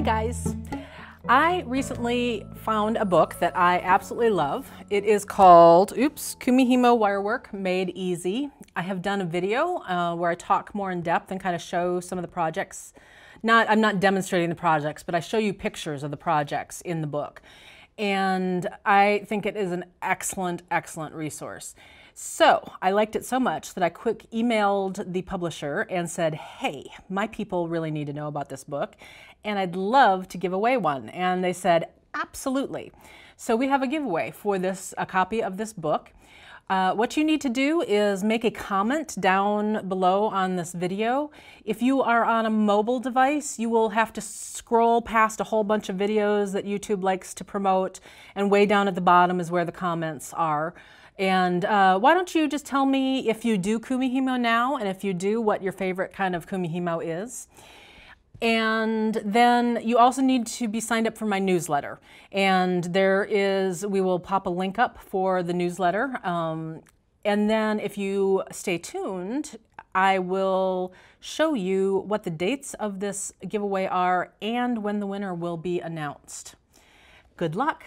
guys. I recently found a book that I absolutely love. It is called, Kumihimo Wirework Made Easy. I have done a video where I talk more in depth and kind of show some of the projects. I'm not demonstrating the projects, but I show you pictures of the projects in the book. And I think it is an excellent, excellent resource. So I liked it so much that I quick emailed the publisher and said, hey, my people really need to know about this book and I'd love to give away one. And they said, absolutely. So we have a giveaway for a copy of this book. What you need to do is make a comment down below on this video. If you are on a mobile device, you will have to scroll past a whole bunch of videos that YouTube likes to promote, and way down at the bottom is where the comments are. And why don't you just tell me if you do Kumihimo now, and if you do, what your favorite kind of Kumihimo is. And then you also need to be signed up for my newsletter. And we will pop a link up for the newsletter. And then if you stay tuned, I will show you what the dates of this giveaway are and when the winner will be announced. Good luck.